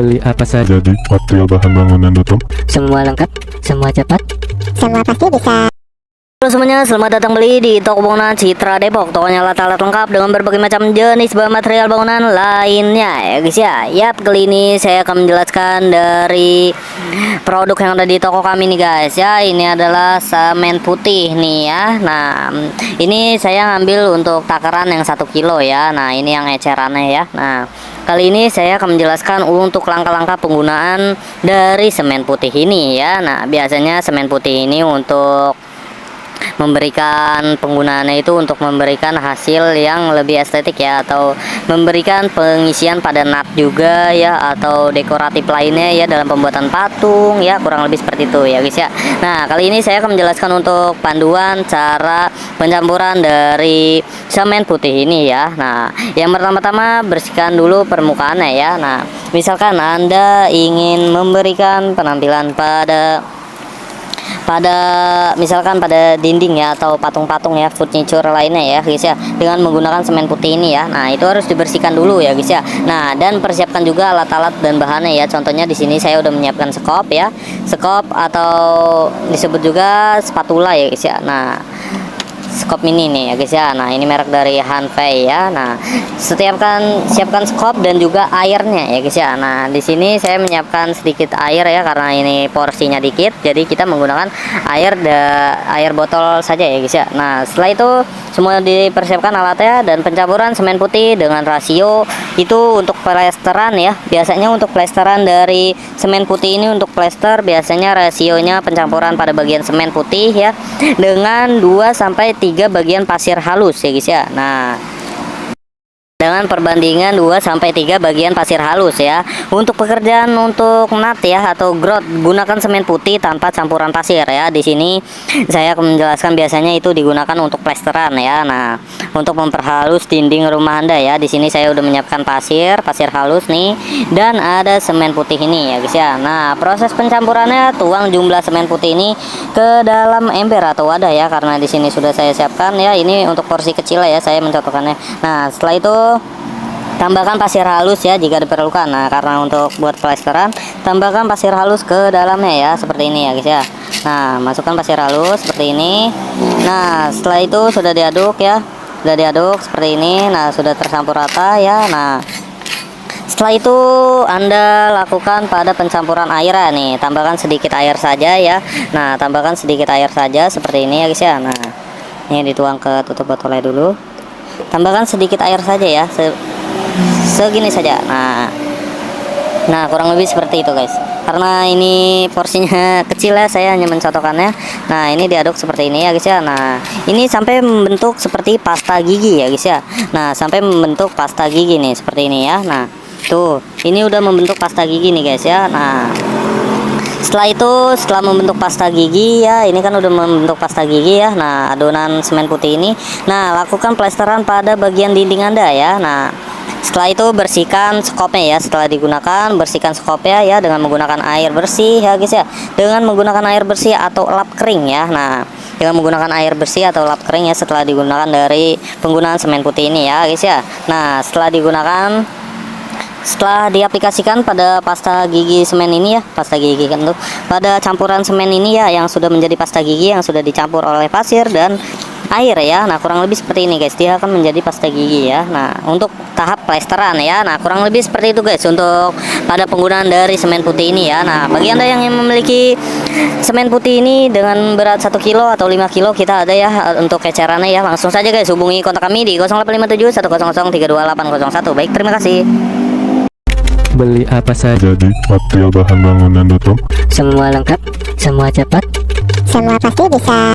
Beli apa saja Jadi material bahan bangunan.com. semua lengkap, semua cepat. Semua pasti bisa. Halo semuanya, selamat datang beli di toko bangunan Citra Depok. Tokonya alat-alat lengkap dengan berbagai macam jenis bahan material bangunan lainnya ya guys ya. Yap, kali ini saya akan menjelaskan dari produk yang ada di toko kami nih guys ya. Ini adalah semen putih nih ya. Nah, ini saya ngambil untuk takaran yang 1 kilo ya. Nah, ini yang ecerannya ya. Nah, kali ini saya akan menjelaskan untuk langkah-langkah penggunaan dari semen putih ini ya. Nah, biasanya semen putih ini untuk memberikan penggunaannya itu untuk memberikan hasil yang lebih estetik ya, atau memberikan pengisian pada nut juga ya, atau dekoratif lainnya ya dalam pembuatan patung ya, kurang lebih seperti itu ya guys ya. Nah, kali ini saya akan menjelaskan untuk panduan cara pencampuran dari semen putih ini ya. Nah, yang pertama-tama bersihkan dulu permukaannya ya. Nah, misalkan Anda ingin memberikan penampilan misalkan pada dinding ya, atau patung-patung ya, furniture lainnya ya guys ya, dengan menggunakan semen putih ini ya. Nah, itu harus dibersihkan dulu ya guys ya. Nah, dan persiapkan juga alat-alat dan bahannya ya. Contohnya di sini saya udah menyiapkan sekop ya, sekop atau disebut juga spatula ya guys ya. Nah, skop mini nih ya guys ya. Nah, ini merek dari Hanfei ya. Nah, siapkan skop dan juga airnya ya guys ya. Nah, di sini saya menyiapkan sedikit air ya, karena ini porsinya dikit, jadi kita menggunakan air botol saja ya guys ya. Nah, setelah itu semua dipersiapkan alatnya dan pencampuran semen putih dengan rasio itu untuk plesteran ya. Biasanya untuk plesteran dari semen putih ini, untuk plester biasanya rasionya pencampuran pada bagian semen putih ya dengan 2 sampai 3 bagian pasir halus ya guys ya. Nah, dengan perbandingan 2 sampai 3 bagian pasir halus ya. Untuk pekerjaan untuk nut ya atau grout, gunakan semen putih tanpa campuran pasir ya. Di sini saya akan menjelaskan biasanya itu digunakan untuk plesteran ya. Nah, untuk memperhalus dinding rumah Anda ya. Di sini saya udah menyiapkan pasir halus nih, dan ada semen putih ini ya guys ya. Nah, proses pencampurannya, tuang jumlah semen putih ini ke dalam ember atau wadah ya, karena di sini sudah saya siapkan ya. Ini untuk porsi kecil ya, saya mencontohkannya. Nah, setelah itu tambahkan pasir halus ya jika diperlukan. Nah, karena untuk buat plesteran, tambahkan pasir halus ke dalamnya ya, seperti ini ya guys ya. Nah, masukkan pasir halus seperti ini. Nah, setelah itu sudah diaduk ya, sudah diaduk seperti ini. Nah, sudah tercampur rata ya. Nah, setelah itu Anda lakukan pada pencampuran airnya nih, tambahkan sedikit air saja ya. Nah, tambahkan sedikit air saja seperti ini ya guys ya. Nah, ini dituang ke tutup botolnya dulu. Tambahkan sedikit air saja ya, segini saja. Nah, kurang lebih seperti itu guys. Karena ini porsinya kecil ya, saya hanya mencontohkannya. Nah, ini diaduk seperti ini ya guys ya. Nah, ini sampai membentuk seperti pasta gigi ya guys ya. Nah, sampai membentuk pasta gigi nih seperti ini ya. Nah, tuh, ini udah membentuk pasta gigi nih guys ya. Nah, setelah membentuk pasta gigi ya, ini kan udah membentuk pasta gigi ya. Nah, adonan semen putih ini, nah, lakukan plesteran pada bagian dinding Anda ya. Nah, setelah itu bersihkan skopnya ya. Setelah digunakan, bersihkan skopnya ya dengan menggunakan air bersih ya guys ya, dengan menggunakan air bersih atau lap kering ya. Nah, dengan menggunakan air bersih atau lap kering ya, setelah digunakan dari penggunaan semen putih ini ya guys ya. Nah, setelah diaplikasikan pada pasta gigi semen ini ya, pasta gigi kan tuh, pada campuran semen ini ya, yang sudah menjadi pasta gigi yang sudah dicampur oleh pasir dan air ya. Nah, kurang lebih seperti ini guys, dia akan menjadi pasta gigi ya. Nah, untuk tahap plesteran ya, nah kurang lebih seperti itu guys untuk pada penggunaan dari semen putih ini ya. Nah, bagi Anda yang memiliki semen putih ini dengan berat 1 kilo atau 5 kilo, kita ada ya untuk ecerannya ya. Langsung saja guys hubungi kontak kami di 0857 100 32801. Baik, terima kasih. Beli apa saja Jadi material bahan bangunan.com. semua lengkap, semua cepat. Semua pasti bisa.